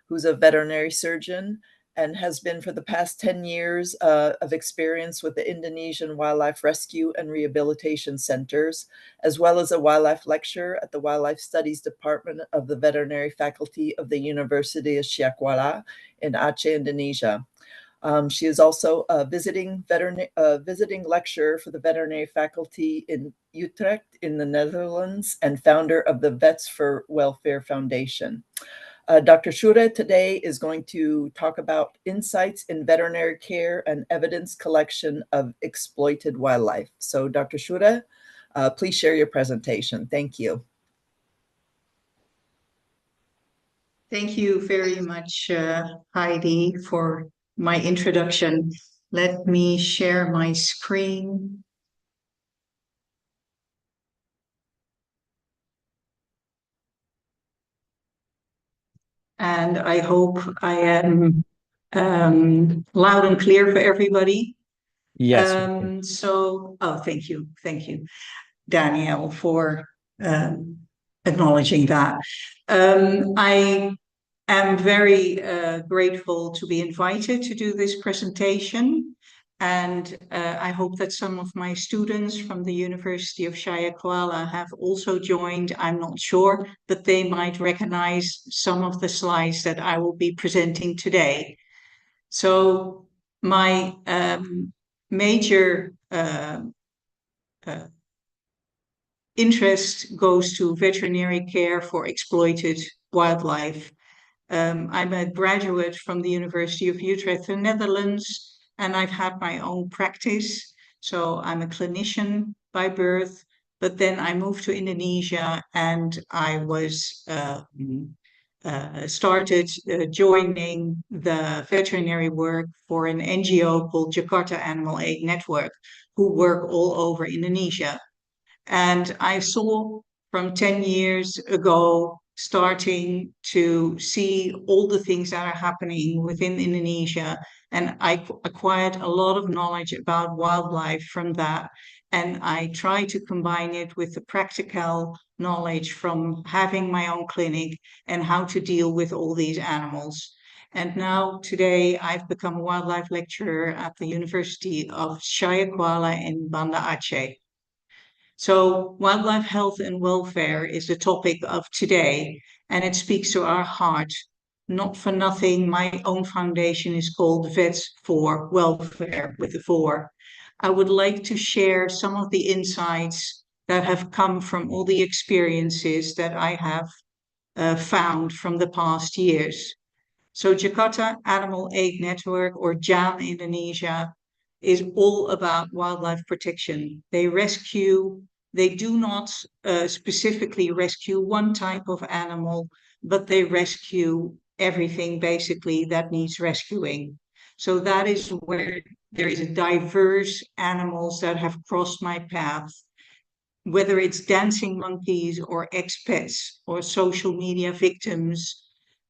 who's a veterinary surgeon and has been for the past 10 years of experience with the Indonesian Wildlife Rescue and Rehabilitation Centers, as well as a wildlife lecturer at the Wildlife Studies Department of the Veterinary Faculty of the University of Syiah Kuala in Aceh, Indonesia. She is also a visiting lecturer for the veterinary faculty in Utrecht in the Netherlands and founder of the Vets4Welfare Foundation. Dr. Schure today is going to talk about insights in veterinary care and evidence collection of exploited wildlife. So Dr. Schure, please share your presentation. Thank you. Thank you very much, Heidi, for my introduction. Let me share my screen. And I hope I am loud and clear for everybody. Yes. Thank you. Thank you, Danielle, for acknowledging that. I am very grateful to be invited to do this presentation. And I hope that some of my students from the University of Syiah Kuala have also joined. I'm not sure, but they might recognize some of the slides that I will be presenting today. So my major interest goes to veterinary care for exploited wildlife. I'm a graduate from the University of Utrecht in the Netherlands, and I've had my own practice. So I'm a clinician by birth, but then I moved to Indonesia and I was started joining the veterinary work for an NGO called Jakarta Animal Aid Network, who work all over Indonesia. And I saw from 10 years ago starting to see all the things that are happening within Indonesia. And I acquired a lot of knowledge about wildlife from that. And I try to combine it with the practical knowledge from having my own clinic and how to deal with all these animals. And now today I've become a wildlife lecturer at the University of Syiah Kuala in Banda Aceh. So wildlife health and welfare is the topic of today, and it speaks to our heart. Not for nothing, my own foundation is called Vets4Welfare with the 4. I would like to share some of the insights that have come from all the experiences that I have found from the past years. So Jakarta Animal Aid Network, or JAAN-Indonesia, is all about wildlife protection. They do not specifically rescue one type of animal, but they rescue everything basically that needs rescuing. So that is where there is diverse animals that have crossed my path, whether it's dancing monkeys or expats or social media victims,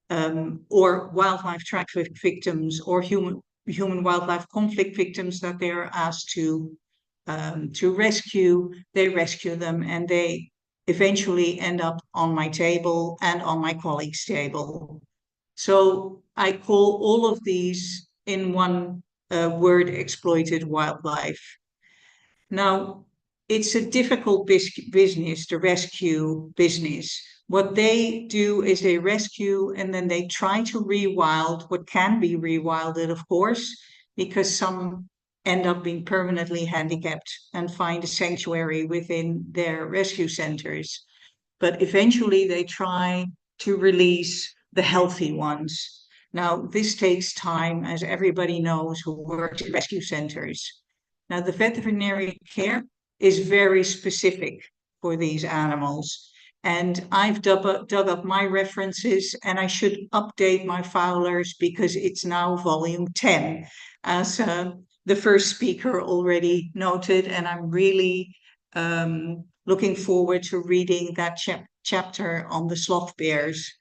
or wildlife traffic victims, or human-wildlife conflict victims that they are asked to rescue. They rescue them, and they eventually end up on my table and on my colleague's table. So I call all of these in one word exploited wildlife. Now, it's a difficult business, the rescue business. What they do is they rescue and then they try to rewild what can be rewilded, of course, because some end up being permanently handicapped and find a sanctuary within their rescue centers. But eventually they try to release the healthy ones. Now, this takes time, as everybody knows who works in rescue centers. Now, the veterinary care is very specific for these animals. And I've dug up my references, and I should update my filers because it's now volume 10, as the first speaker already noted, and I'm really looking forward to reading that chapter on the sloth bears.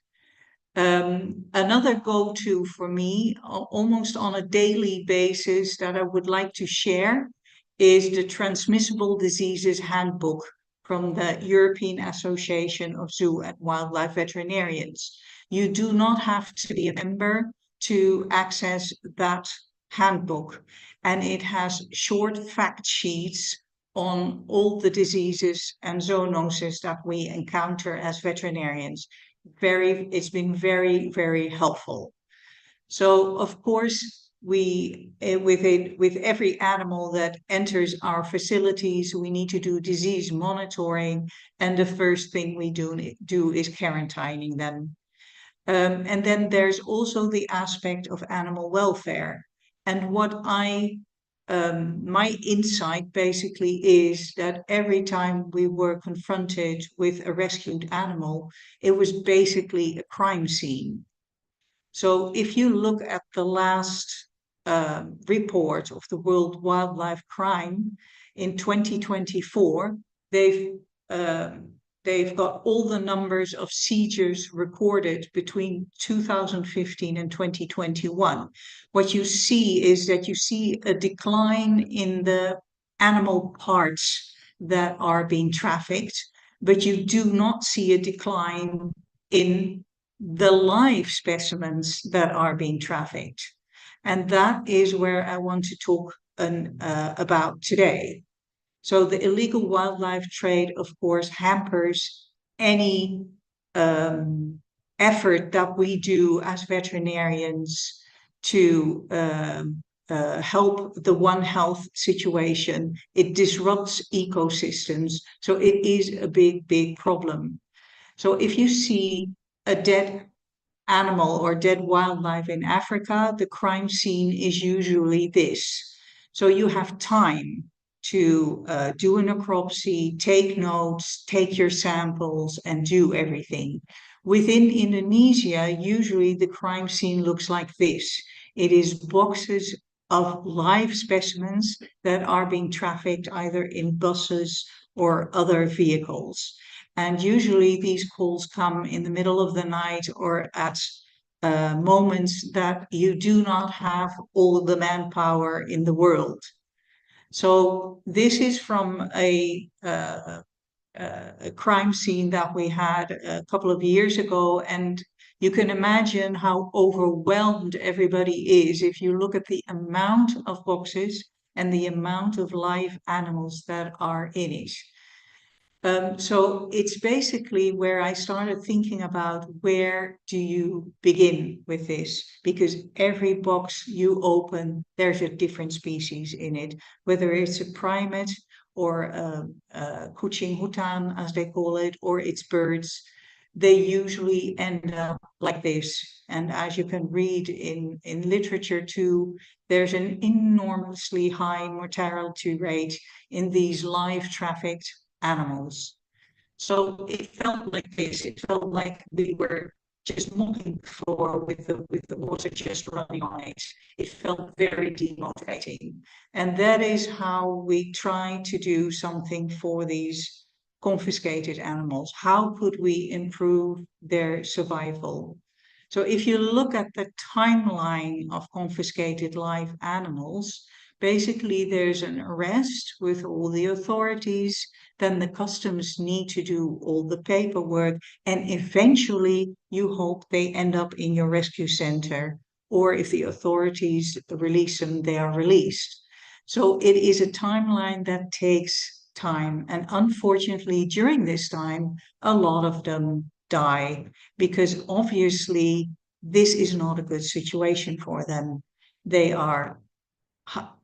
Another go-to for me, almost on a daily basis, that I would like to share is the Transmissible Diseases Handbook from the European Association of Zoo and Wildlife Veterinarians. You do not have to be a member to access that handbook. And it has short fact sheets on all the diseases and zoonoses that we encounter as veterinarians. It's been very, very helpful. So of course, with every animal that enters our facilities, we need to do disease monitoring, and the first thing we do is quarantining them. And then there's also the aspect of animal welfare. And my insight basically is that every time we were confronted with a rescued animal, it was basically a crime scene. So if you look at the last report of the World Wildlife Crime in 2024, they've they've got all the numbers of seizures recorded between 2015 and 2021. What you see is that you see a decline in the animal parts that are being trafficked, but you do not see a decline in the live specimens that are being trafficked. And that is where I want to talk about today. So the illegal wildlife trade, of course, hampers any effort that we do as veterinarians to help the One Health situation. It disrupts ecosystems. So it is a big, big problem. So if you see a dead animal or dead wildlife in Africa, the crime scene is usually this. So you have time to do a necropsy, take notes, take your samples, and do everything. Within Indonesia, usually the crime scene looks like this. It is boxes of live specimens that are being trafficked either in buses or other vehicles. And usually these calls come in the middle of the night or at moments that you do not have all the manpower in the world. So this is from a crime scene that we had a couple of years ago, and you can imagine how overwhelmed everybody is if you look at the amount of boxes and the amount of live animals that are in it. So it's basically where I started thinking about where do you begin with this? Because every box you open, there's a different species in it, whether it's a primate or a kucing hutan, as they call it, or it's birds. They usually end up like this. And as you can read in literature too, there's an enormously high mortality rate in these live trafficked animals. So it felt like this. It felt like we were just mopping the floor with the water just running on it. It felt very demotivating. And that is how we try to do something for these confiscated animals. How could we improve their survival? So if you look at the timeline of confiscated live animals, basically there's an arrest with all the authorities, then the customs need to do all the paperwork, and eventually you hope they end up in your rescue center, or if the authorities release them, they are released. So it is a timeline that takes time, and unfortunately during this time a lot of them die because obviously this is not a good situation for them. They are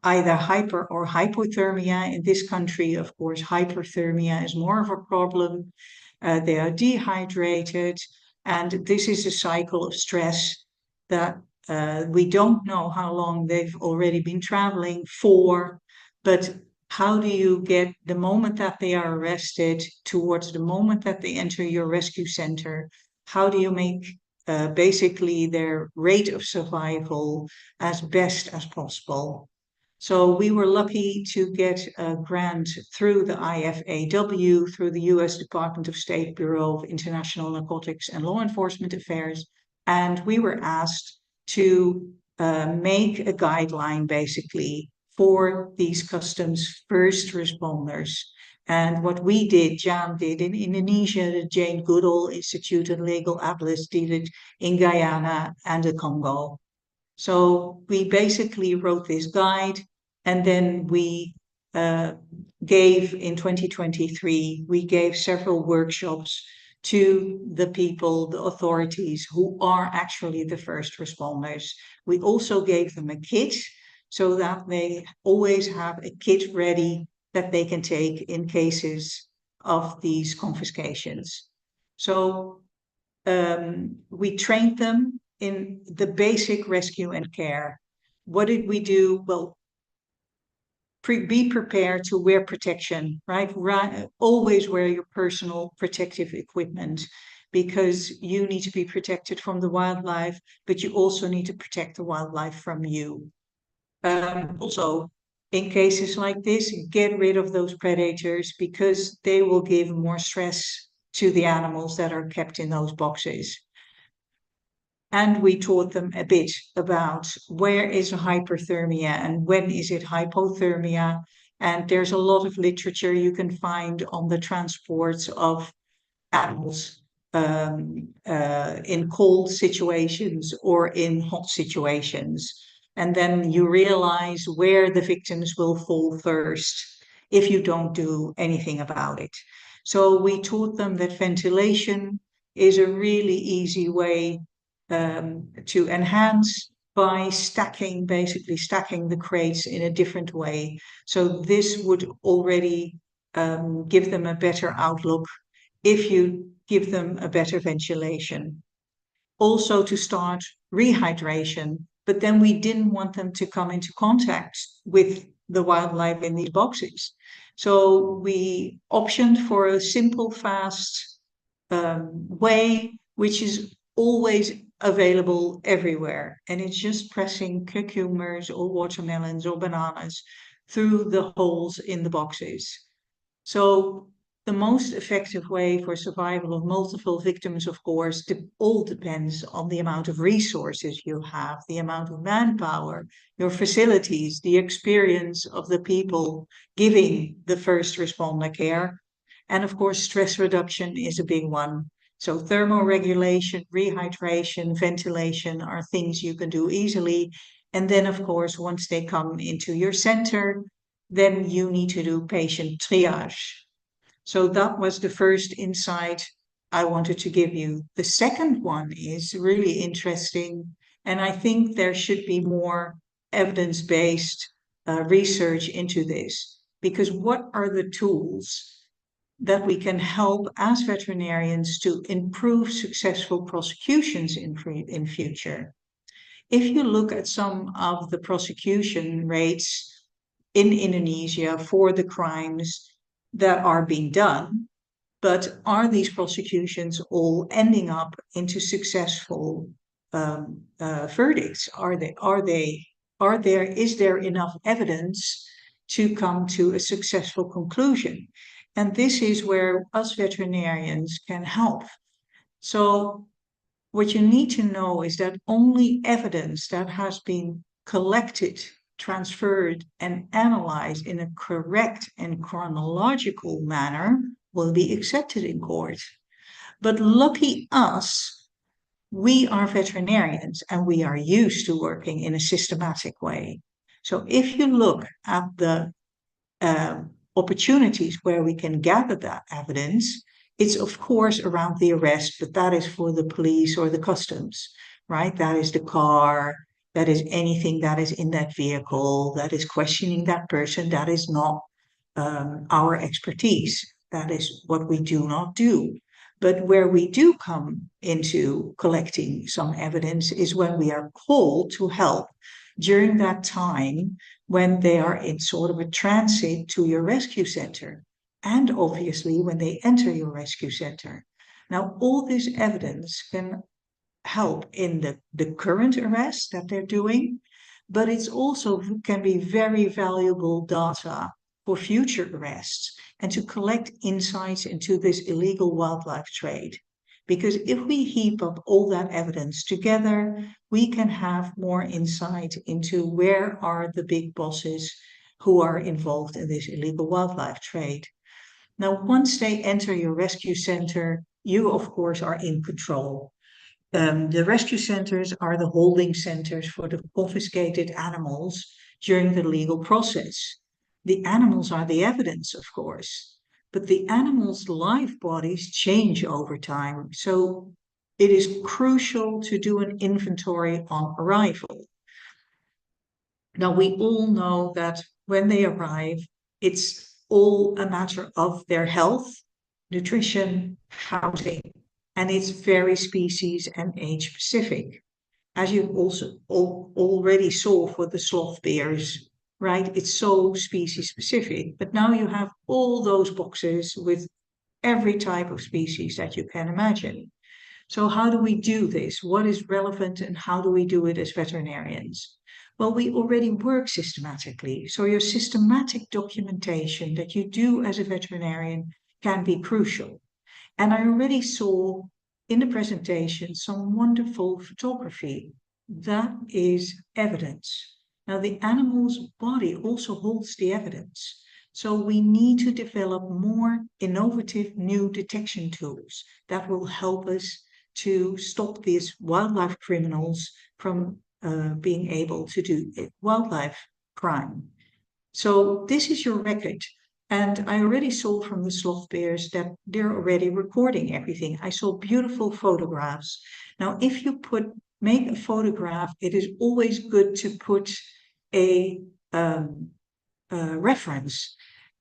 either hyper or hypothermia. In this country, of course, hyperthermia is more of a problem. They are dehydrated, and this is a cycle of stress that we don't know how long they've already been traveling for, but how do you get the moment that they are arrested towards the moment that they enter your rescue center? How do you make basically their rate of survival as best as possible? So we were lucky to get a grant through the IFAW, through the US Department of State Bureau of International Narcotics and Law Enforcement Affairs. And we were asked to make a guideline basically for these customs first responders. And what we did, JAAN did in Indonesia, the Jane Goodall Institute and Legal Atlas did it in Guyana and the Congo. So we basically wrote this guide, and then we gave in 2023, we gave several workshops to the people, the authorities who are actually the first responders. We also gave them a kit so that they always have a kit ready that they can take in cases of these confiscations. So we trained them in the basic rescue and care. What did we do? Well, be prepared to wear protection, right? Always wear your personal protective equipment because you need to be protected from the wildlife, but you also need to protect the wildlife from you. Also, in cases like this, get rid of those predators because they will give more stress to the animals that are kept in those boxes. And we taught them a bit about where is hyperthermia and when is it hypothermia. And there's a lot of literature you can find on the transports of animals in cold situations or in hot situations. And then you realize where the victims will fall first if you don't do anything about it. So we taught them that ventilation is a really easy way to enhance by basically stacking the crates in a different way. So this would already give them a better outlook if you give them a better ventilation. Also to start rehydration, but then we didn't want them to come into contact with the wildlife in these boxes. So we optioned for a simple, fast way, which is always available everywhere. And it's just pressing cucumbers or watermelons or bananas through the holes in the boxes. So the most effective way for survival of multiple victims, of course, all depends on the amount of resources you have, the amount of manpower, your facilities, the experience of the people giving the first responder care. And of course, stress reduction is a big one. So thermoregulation, rehydration, ventilation are things you can do easily. And then, of course, once they come into your center, then you need to do patient triage. So that was the first insight I wanted to give you. The second one is really interesting, and I think there should be more evidence-based research into this, because what are the tools that we can help as veterinarians to improve successful prosecutions in future? If you look at some of the prosecution rates in Indonesia for the crimes that are being done, but are these prosecutions all ending up into successful verdicts? Is there enough evidence to come to a successful conclusion? And this is where us veterinarians can help. So what you need to know is that only evidence that has been collected, transferred, and analyzed in a correct and chronological manner will be accepted in court. But lucky us, we are veterinarians and we are used to working in a systematic way. So if you look at the opportunities where we can gather that evidence, it's of course around the arrest, but that is for the police or the customs, right? That is the car, that is anything that is in that vehicle, that is questioning that person. That is not our expertise. That is what we do not do. But where we do come into collecting some evidence is when we are called to help during that time when they are in sort of a transit to your rescue center, and obviously when they enter your rescue center. Now, all this evidence can help in the current arrest that they're doing, but it's also can be very valuable data for future arrests and to collect insights into this illegal wildlife trade. Because if we heap up all that evidence together, we can have more insight into where are the big bosses who are involved in this illegal wildlife trade. Now, once they enter your rescue center, you, of course, are in control. The rescue centers are the holding centers for the confiscated animals during the legal process. The animals are the evidence, of course, but the animals' live bodies change over time. So it is crucial to do an inventory on arrival. Now, we all know that when they arrive, it's all a matter of their health, nutrition, housing, and it's very species and age specific. As you also already saw for the sloth bears, right? It's so species specific. But now you have all those boxes with every type of species that you can imagine. So how do we do this? What is relevant and how do we do it as veterinarians? Well, we already work systematically. So your systematic documentation that you do as a veterinarian can be crucial. And I already saw in the presentation some wonderful photography. That is evidence. Now, the animal's body also holds the evidence. So we need to develop more innovative new detection tools that will help us to stop these wildlife criminals from being able to do wildlife crime. So this is your record. And I already saw from the sloth bears that they're already recording everything. I saw beautiful photographs. Now, if you make a photograph, it is always good to put a reference.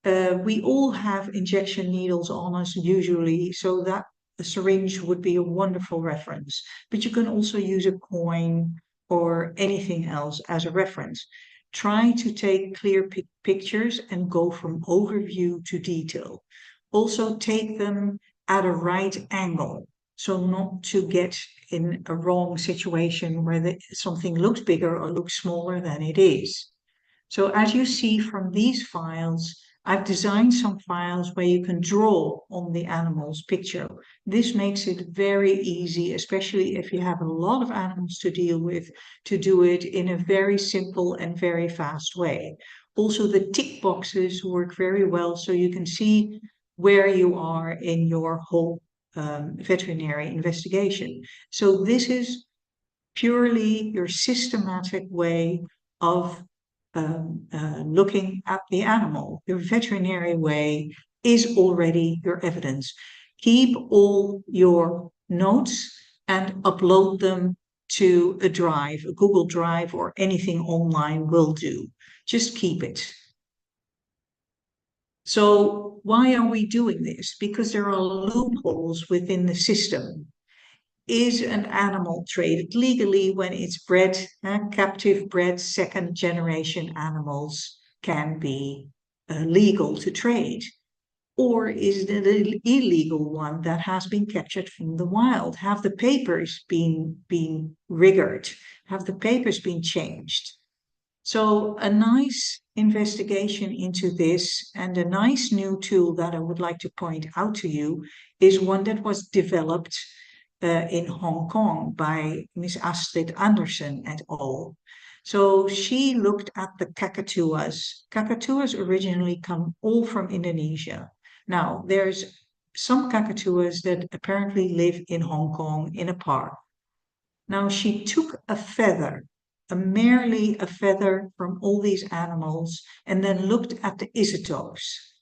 We all have injection needles on us usually, so that a syringe would be a wonderful reference. But you can also use a coin or anything else as a reference. Try to take clear pictures and go from overview to detail. Also take them at a right angle, so not to get in a wrong situation where something looks bigger or looks smaller than it is. So as you see from these files, I've designed some files where you can draw on the animal's picture. This makes it very easy, especially if you have a lot of animals to deal with, to do it in a very simple and very fast way. Also, the tick boxes work very well, so you can see where you are in your whole veterinary investigation. So this is purely your systematic way of looking at the animal. Your veterinary way is already your evidence. Keep all your notes and upload them to a drive, a Google Drive or anything online will do. Just keep it. So why are we doing this? Because there are loopholes within the system. Is an animal traded legally when it's bred, captive bred second generation animals can be legal to trade? Or is it an illegal one that has been captured from the wild? Have the papers been rigged? Have the papers been changed? So a nice investigation into this and a nice new tool that I would like to point out to you is one that was developed in Hong Kong by Miss Astrid Andersen et al. So she looked at the kakatuas. Kakatuas originally come all from Indonesia. Now, there's some kakatuas that apparently live in Hong Kong in a park. Now, she took a feather, merely a feather from all these animals, and then looked at the isotopes.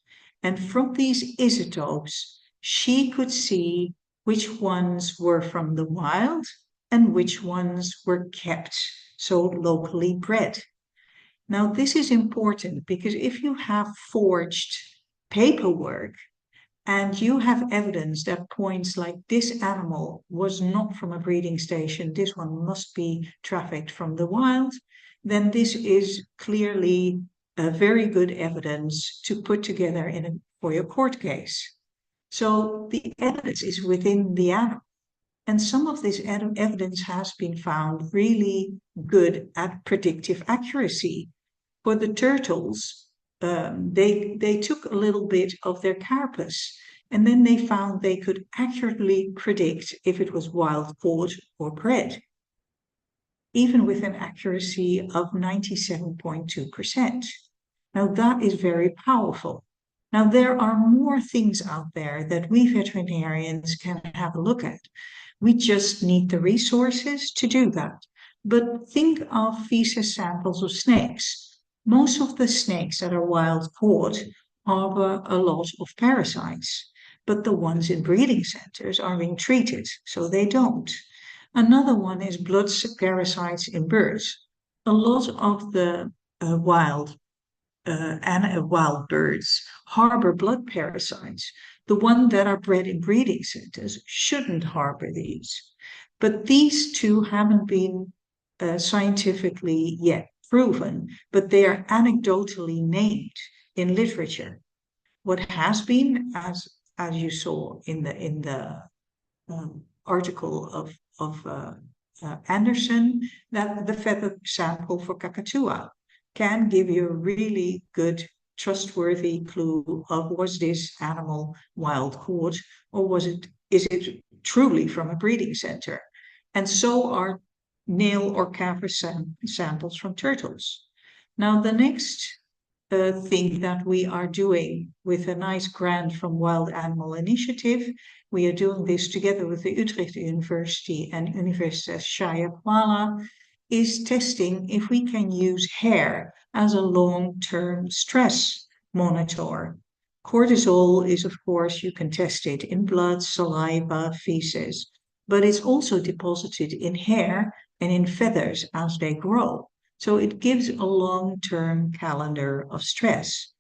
And from these isotopes, she could see which ones were from the wild and which ones were kept, so locally bred. Now, this is important because if you have forged paperwork and you have evidence that points like this animal was not from a breeding station, this one must be trafficked from the wild, then this is clearly a very good evidence to put together for your court case. So the evidence is within the animal. And some of this evidence has been found really good at predictive accuracy. For the turtles, they took a little bit of their carapace and then they found they could accurately predict if it was wild caught or bred, even with an accuracy of 97.2%. Now that is very powerful. Now, there are more things out there that we veterinarians can have a look at. We just need the resources to do that. But think of feces samples of snakes. Most of the snakes that are wild caught harbor a lot of parasites, but the ones in breeding centers are being treated, so they don't. Another one is blood parasites in birds. A lot of the wild birds harbor blood parasites. The ones that are bred in breeding centers shouldn't harbor these. But these two haven't been scientifically yet proven, but they are anecdotally named in literature. What has been, as you saw in the article of Anderson, that the feather sample for Kakatua can give you a really good, trustworthy clue of was this animal wild caught or is it truly from a breeding center? And so are nail or camphor samples from turtles. Now, the next thing that we are doing with a nice grant from Wild Animal Initiative, we are doing this together with the Utrecht University and University Syiah Kuala, is testing if we can use hair as a long-term stress monitor. Cortisol is, of course, you can test it in blood, saliva, feces, but it's also deposited in hair and in feathers as they grow. So it gives a long-term calendar of stress.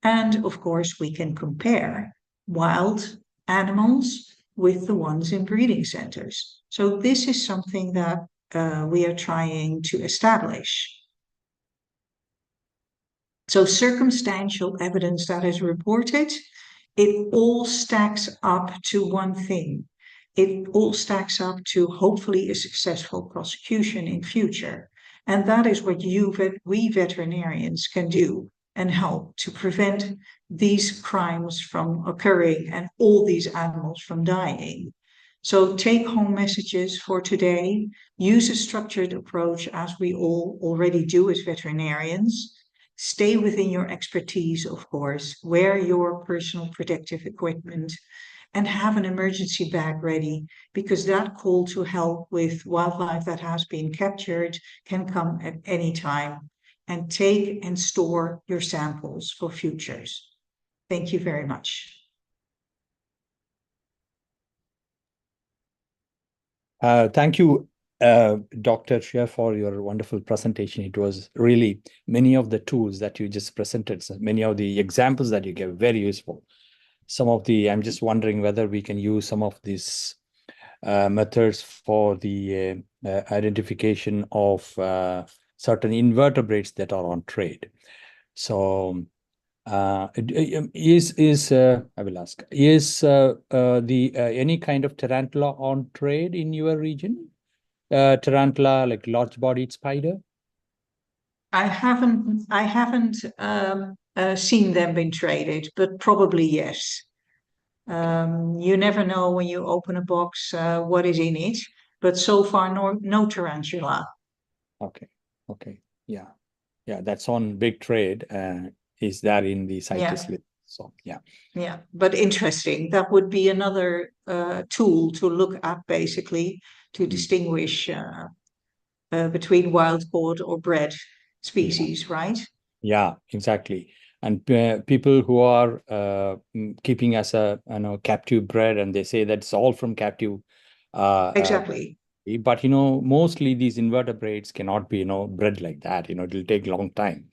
And of course, we can compare wild animals with the ones in breeding centers. So this is something that we are trying to establish. So circumstantial evidence that is reported, it all stacks up to one thing. It all stacks up to hopefully a successful prosecution in future. And that is what we veterinarians can do and help to prevent these crimes from occurring and all these animals from dying. So take home messages for today. Use a structured approach as we all already do as veterinarians. Stay within your expertise, of course. Wear your personal protective equipment and have an emergency bag ready because that call to help with wildlife that has been captured can come at any time. And take and store your samples for futures. Thank you very much. Thank you, Dr. Syiah, for your wonderful presentation. It was really many of the tools that you just presented, so many of the examples that you gave, very useful. I'm just wondering whether we can use some of these methods for the identification of certain invertebrates that are on trade. So I will ask, is any kind of tarantula on trade in your region? Tarantula, like large-bodied spider? I haven't seen them being traded, but probably yes. You never know when you open a box what is in it, but so far no tarantula. Okay, yeah, that's on big trade. Is that in the CITES list? So yeah, but interesting. That would be another tool to look at, basically, to distinguish between wild caught or bred species, right? Yeah, exactly. And people who are keeping as a captive bred, and they say that's all from captive. Exactly. But mostly these invertebrates cannot be bred like that. It'll take a long time,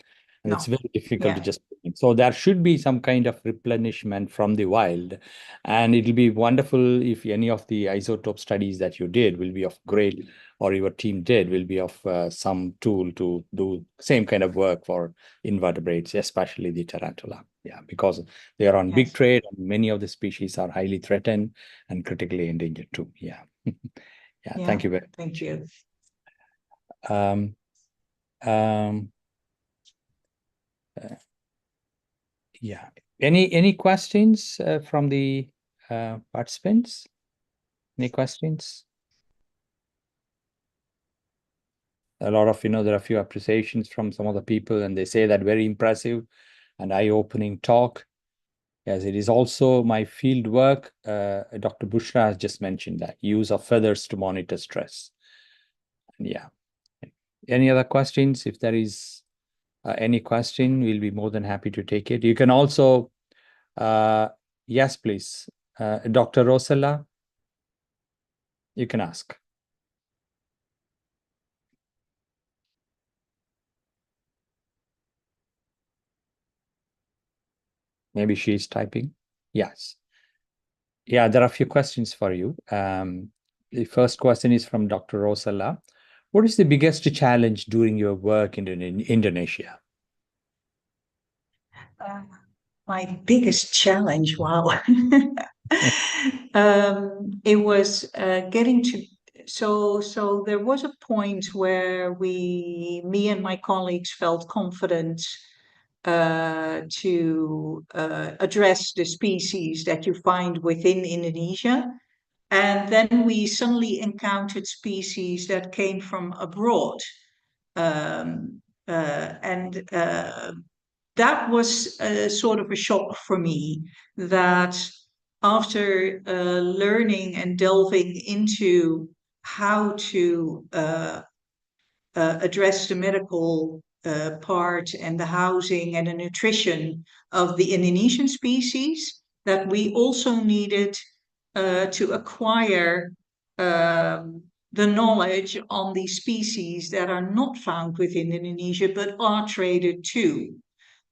and it's very difficult to just. So there should be some kind of replenishment from the wild, and it'll be wonderful if any of the isotope studies that you did will be of great, or your team did will be of some tool to do same kind of work for invertebrates, especially the tarantula. Yeah, because they are on big trade, and many of the species are highly threatened and critically endangered too. Yeah. Yeah, thank you very much. Thank you. Yeah. Any questions from the participants? Any questions? A lot of, there are a few appreciations from some of the people, and they say that very impressive and eye-opening talk. Yes, it is also my field work. Dr. Bushra has just mentioned that use of feathers to monitor stress. Yeah. Any other questions? If there is any question, we'll be more than happy to take it. You can also, yes, please. Dr. Rosella, you can ask. Maybe she's typing. Yes. Yeah, there are a few questions for you. The first question is from Dr. Rosella. What is the biggest challenge during your work in Indonesia? My biggest challenge, wow. It was getting to, so there was a point where me and my colleagues felt confident to address the species that you find within Indonesia. And then we suddenly encountered species that came from abroad. And that was sort of a shock for me, that after learning and delving into how to address the medical part and the housing and the nutrition of the Indonesian species, that we also needed to acquire the knowledge on these species that are not found within Indonesia but are traded too.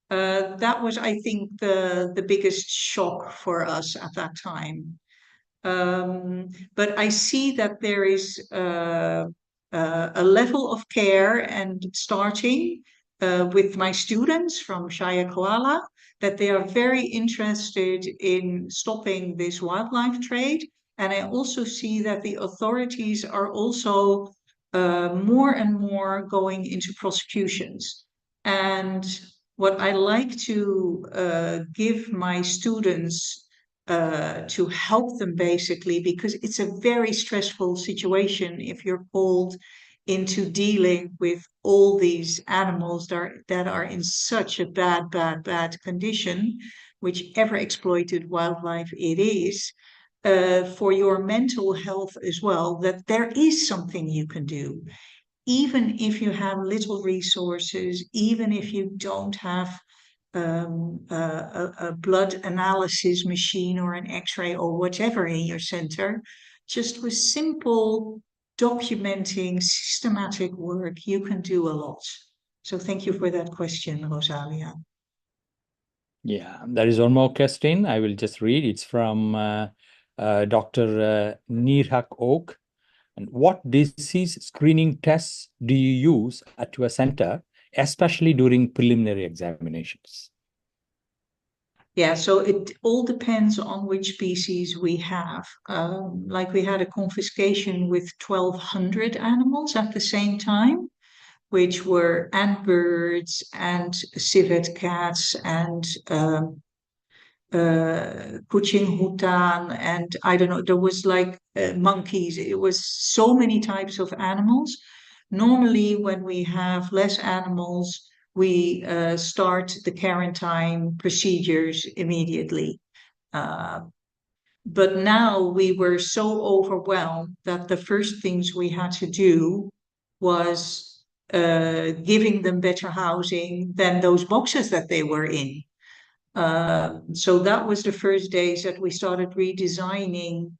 That was, I think, the biggest shock for us at that time. But I see that there is a level of care and starting with my students from Syiah Kuala, that they are very interested in stopping this wildlife trade. And I also see that the authorities are also more and more going into prosecutions. And what I like to give my students to help them, basically, because it's a very stressful situation if you're called into dealing with all these animals that are in such a bad condition, whichever exploited wildlife it is, for your mental health as well, that there is something you can do. Even if you have little resources, even if you don't have a blood analysis machine or an x-ray or whatever in your center, just with simple documenting systematic work, you can do a lot. So thank you for that question, Rosalia. Yeah, there is one more question I will just read. It's from Dr. Nirhak Oak. And what disease screening tests do you use at your center, especially during preliminary examinations? Yeah, so it all depends on which species we have. Like we had a confiscation with 1,200 animals at the same time, which were and birds and civet cats and kucing hutan, and I don't know, there was like monkeys. It was so many types of animals. Normally, when we have less animals, we start the quarantine procedures immediately. But now we were so overwhelmed that the first things we had to do was giving them better housing than those boxes that they were in. So that was the first days that we started redesigning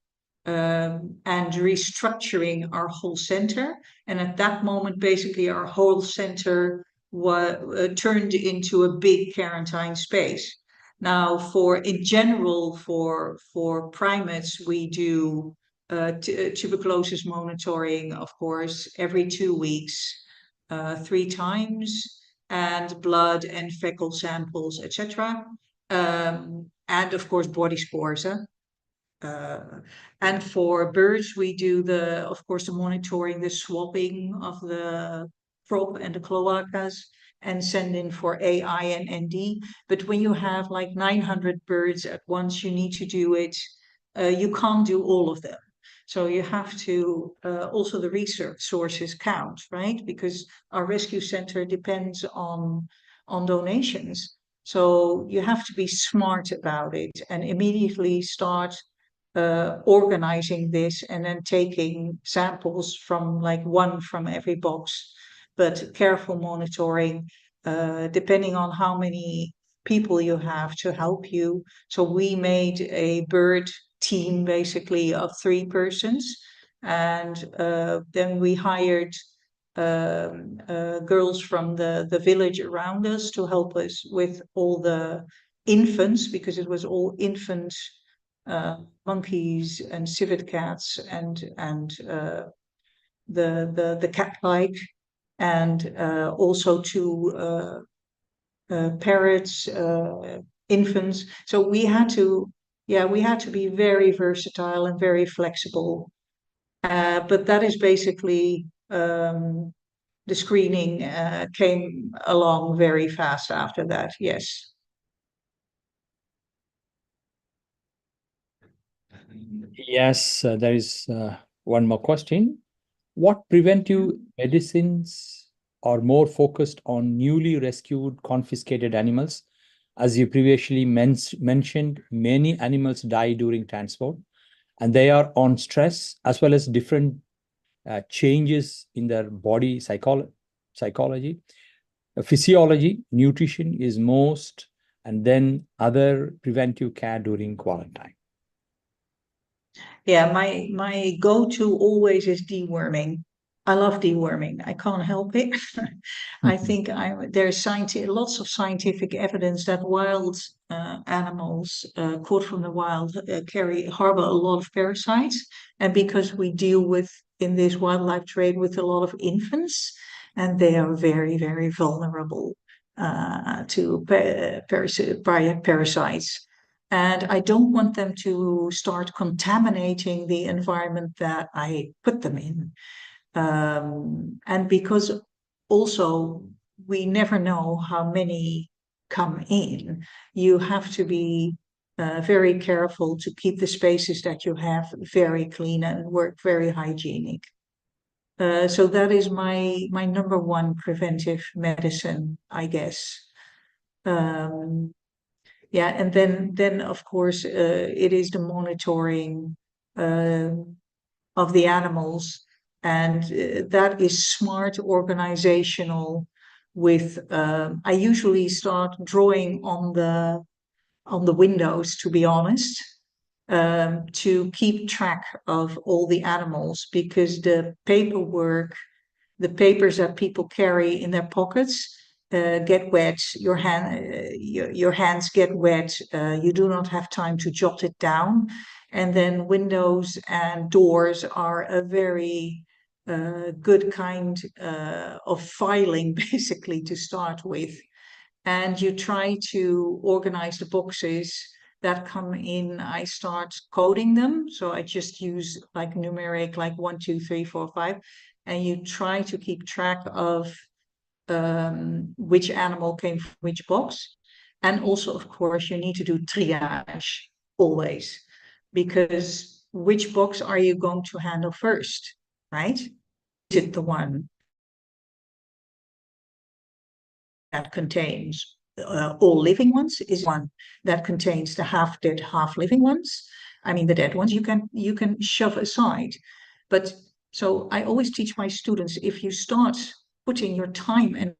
and restructuring our whole center. And at that moment, basically, our whole center was turned into a big quarantine space. Now, in general, for primates, we do tuberculosis monitoring, of course, every 2 weeks, 3 times, and blood and fecal samples, etc. And of course, body spores. And for birds, we do of course, the monitoring, the swabbing of the crop and the cloacas, and send in for AI and ND. But when you have like 900 birds at once, you need to do it. You can't do all of them. So you have to also the research sources count, right? Because our rescue center depends on donations. So you have to be smart about it and immediately start organizing this and then taking samples from like one from every box, but careful monitoring, depending on how many people you have to help you. So we made a bird team basically of 3 persons, and then we hired girls from the village around us to help us with all the infants, because it was all infant monkeys and civet cats and the cat-like, and also 2 parrots, infants. So we had to be very versatile and very flexible. But that is basically the screening came along very fast after that. Yes. Yes, there is one more question. What preventive medicines are more focused on newly rescued, confiscated animals? As you previously mentioned, many animals die during transport, and they are on stress as well as different changes in their body psychology, physiology, nutrition is most, and then other preventive care during quarantine. Yeah, my go-to always is deworming. I love deworming. I can't help it. I think there's lots of scientific evidence that wild animals caught from the wild harbor a lot of parasites, and because we deal with in this wildlife trade with a lot of infants, and they are very, very vulnerable to parasites. And I don't want them to start contaminating the environment that I put them in. And because also we never know how many come in, you have to be very careful to keep the spaces that you have very clean and work very hygienic. So that is my number one preventive medicine, I guess. Yeah, and then of course it is the monitoring of the animals, and that is smart organizational. With I usually start drawing on the windows, to be honest, to keep track of all the animals, because the papers that people carry in their pockets get wet. Your hands get wet. You do not have time to jot it down, and then windows and doors are a very good kind of filing, basically, to start with. And you try to organize the boxes that come in. I start coding them, so I just use like numeric, like 1, 2, 3, 4, 5, and you try to keep track of which animal came from which box. And also, of course, you need to do triage always, because which box are you going to handle first, right? Is it the one that contains all living ones? Is one that contains the half dead, half living ones? I mean, the dead ones you can shove aside. But so I always teach my students, if you start putting your time and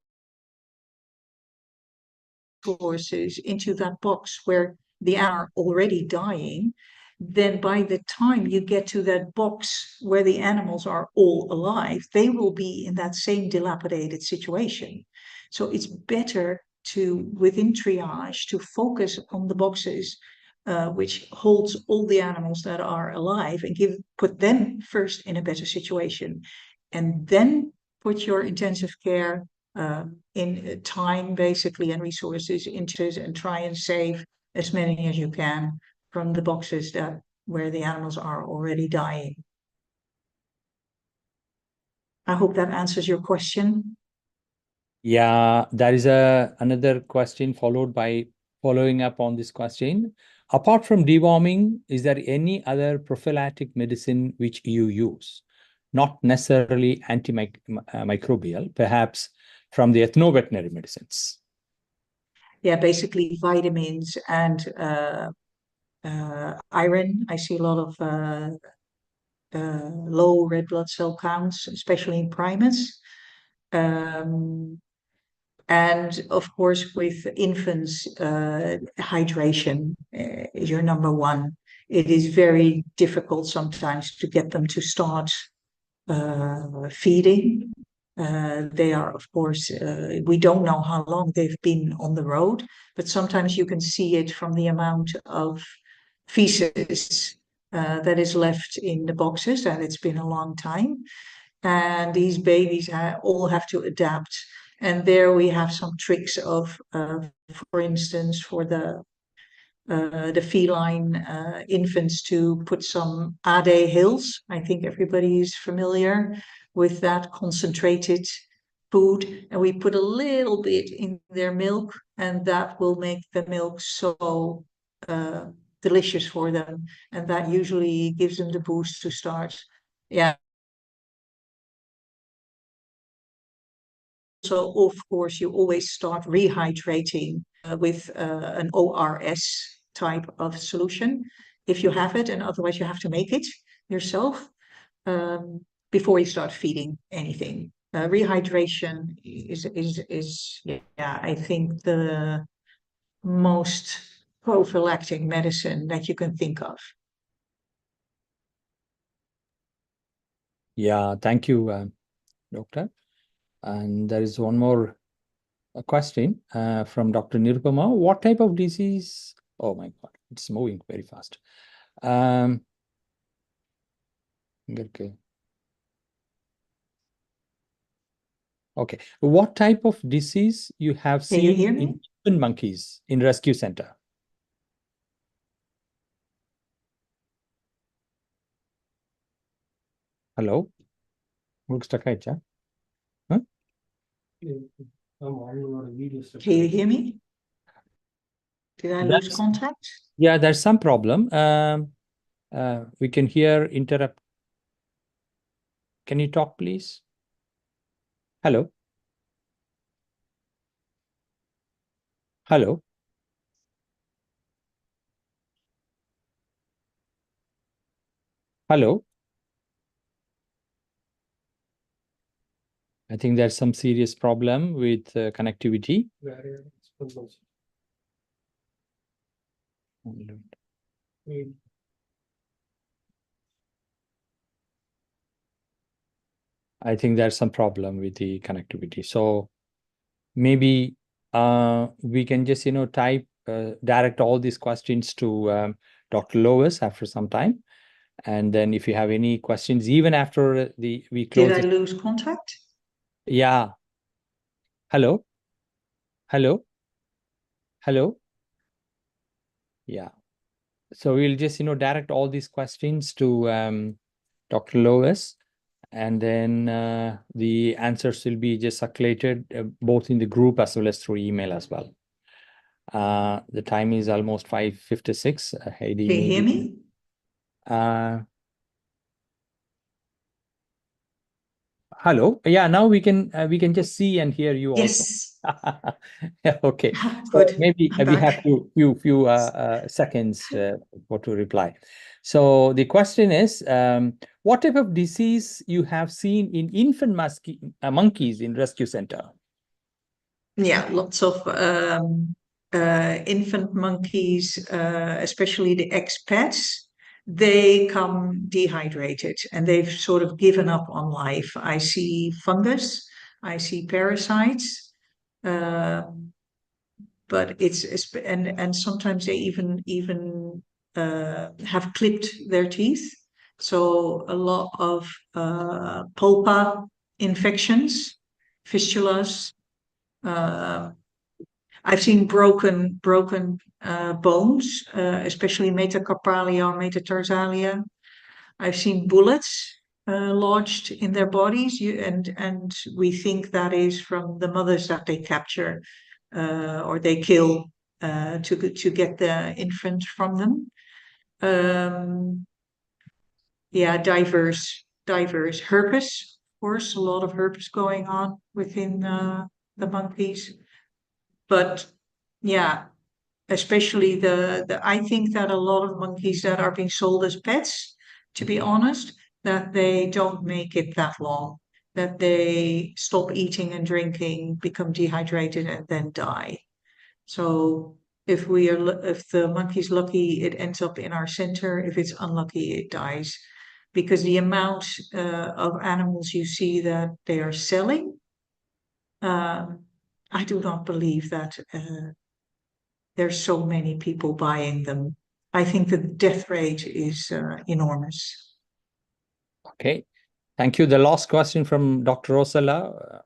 resources into that box where they are already dying, then by the time you get to that box where the animals are all alive, they will be in that same dilapidated situation. So it's better to, within triage, to focus on the boxes which holds all the animals that are alive, and put them first in a better situation, and then put your intensive care in time, basically, and resources into it, and try and save as many as you can from the boxes where the animals are already dying. I hope that answers your question. Yeah, there is another question following up on this question. Apart from deworming, is there any other prophylactic medicine which you use? Not necessarily antimicrobial, perhaps from the ethno-veterinary medicines. basically vitamins and iron. I see a lot of low red blood cell counts, especially in primates. And of course, with infants, hydration is your number one. It is very difficult sometimes to get them to start feeding. They are, of course, we don't know how long they've been on the road, but sometimes you can see it from the amount of feces that is left in the boxes, and it's been a long time. And these babies all have to adapt. And there we have some tricks of, for instance, for the feline infants to put some AD hills. I think everybody is familiar with that concentrated food. And we put a little bit in their milk, and that will make the milk so delicious for them. And that usually gives them the boost to start. Yeah. So, of course, you always start rehydrating with an ORS type of solution if you have it, and otherwise you have to make it yourself before you start feeding anything. Rehydration is I think the most prophylactic medicine that you can think of. Yeah, thank you, Doctor. And there is one more question from Dr. Nirupama. What type of disease? Oh my God, it's moving very fast. Okay. Okay. What type of disease you have Can you seen hear me? in monkeys in rescue center? Hello? Stuck, huh? Can you hear me? Did I lose contact? Yeah, there's some problem. We can hear interrupt. Can you talk, please? Hello? Hello? Hello? I think there's some serious problem with connectivity. I think there's some problem with the connectivity. So maybe we can just, type, direct all these questions to Dr. Loes after some time. And then if you have any questions, even after we close. Did I lose contact? Yeah. Hello? Hello? Hello? Yeah. So we'll just, direct all these questions to Dr. Loes, and then the answers will be just circulated both in the group as well as through email as well. The time is almost 5:56. Heidi, can you hear me? Hello. Yeah, now we can just see and hear you also. Yes. Okay. Good. So maybe we have few seconds for to reply. So the question is, what type of disease you have seen in infant monkeys in rescue center? Yeah, lots of infant monkeys, especially the expats. They come dehydrated and they've sort of given up on life. I see fungus, I see parasites, but and sometimes they even have clipped their teeth. So a lot of pulpa infections, fistulas. I've seen broken bones, especially metacarpalia or metatarsalia. I've seen bullets lodged in their bodies, and we think that is from the mothers that they capture or they kill to get the infant from them. Yeah, diverse herpes, of course, a lot of herpes going on within the monkeys. But Yeah, especially I think that a lot of monkeys that are being sold as pets, to be honest, that they don't make it that long, that they stop eating and drinking, become dehydrated, and then die. So if the monkey's lucky, it ends up in our center. If it's unlucky, it dies. Because the amount of animals you see that they are selling, I do not believe that there's so many people buying them. I think the death rate is enormous. Okay. Thank you. The last question from Dr. Rosella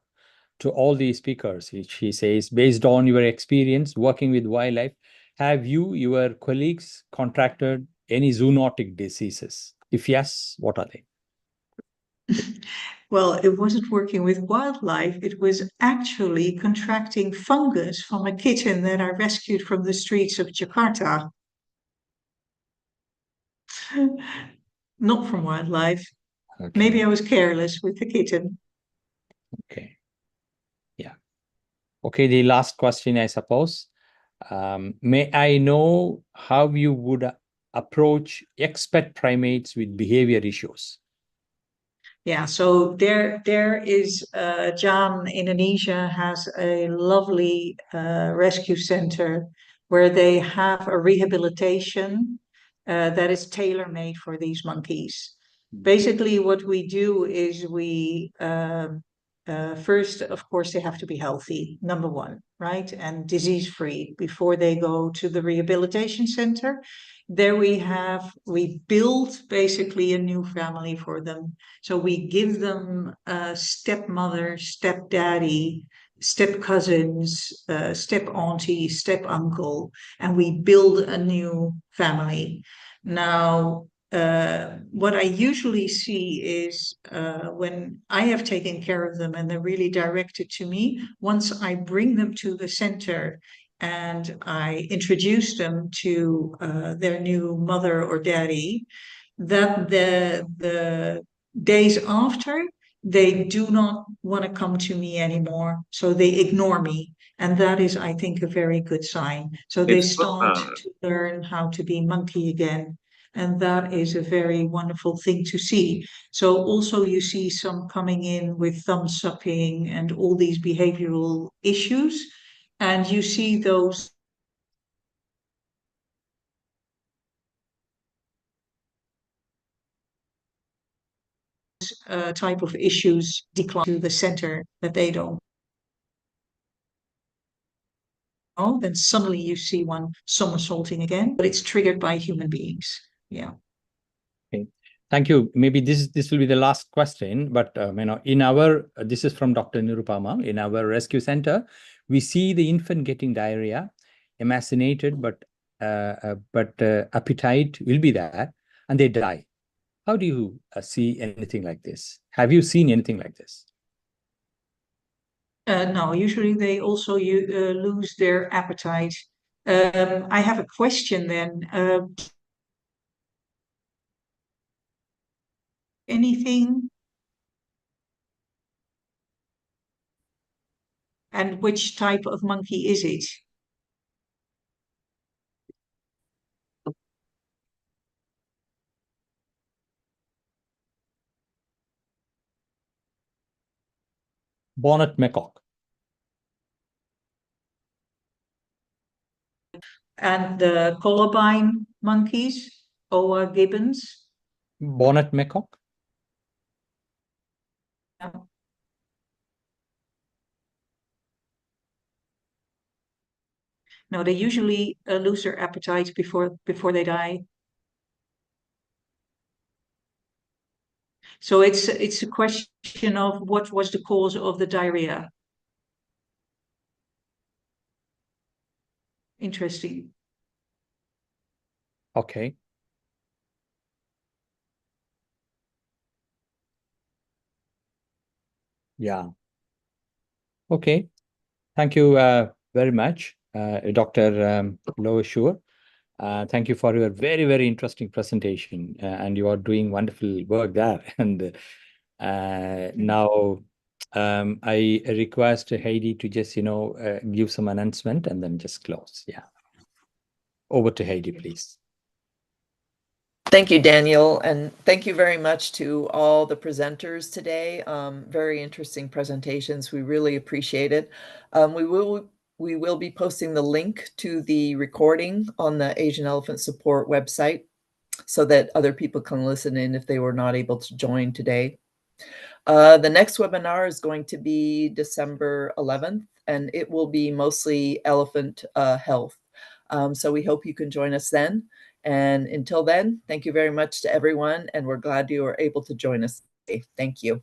to all the speakers. She says, based on your experience working with wildlife, have you, your colleagues, contracted any zoonotic diseases? If yes, what are they? Well, it wasn't working with wildlife. It was actually contracting fungus from a kitten that I rescued from the streets of Jakarta. Not from wildlife. Okay. Maybe I was careless with the kitten. Okay. Yeah. Okay, the last question, I suppose. May I know how you would approach expert primates with behavior issues? Yeah, so there is JAAN-Indonesia has a lovely rescue center where they have a rehabilitation that is tailor-made for these monkeys. Basically, what we do is first, of course, they have to be healthy, number one, right? And disease-free before they go to the rehabilitation center. There we build basically a new family for them. So we give them a stepmother, stepdaddy, step cousins, step auntie, step uncle, and we build a new family. Now, what I usually see is when I have taken care of them and they're really directed to me, once I bring them to the center and I introduce them to their new mother or daddy, that the days after they do not want to come to me anymore, so they ignore me, and that is, I think, a very good sign. So they start to learn how to be monkey again, and that is a very wonderful thing to see. So also you see some coming in with thumb sucking and all these behavioral issues, and you see those type of issues decline to the center that they don't know. Then suddenly you see one somersaulting again, but it's triggered by human beings. Yeah. Okay. Thank you. Maybe this will be the last question, but in our this is from Dr. Nirupama. In our rescue center, we see the infant getting diarrhea, emaciated, but appetite will be there, and they die. How do you see anything like this? Have you seen anything like this? No, usually they also lose their appetite. I have a question then. Anything? And which type of monkey is it? Bonnet macaque. And the Columbine monkeys, Oa gibbons? Bonnet macaque. No, no, they usually lose their appetite before they die. So it's a question of what was the cause of the diarrhea. Interesting. Okay. Yeah. Okay. Thank you very much, Dr. Loes Schure. Thank you for your very, very interesting presentation, and you are doing wonderful work there. And now I request Heidi to just, give some announcement and then just close. Yeah. Over to Heidi, please. Thank you, Daniel, and thank you very much to all the presenters today. Very interesting presentations. We really appreciate it. We will be posting the link to the recording on the Asian Elephant Support website so that other people can listen in if they were not able to join today. The next webinar is going to be December 11th, and it will be mostly elephant health. So we hope you can join us then. And until then, thank you very much to everyone, and we're glad you were able to join us today. Thank you.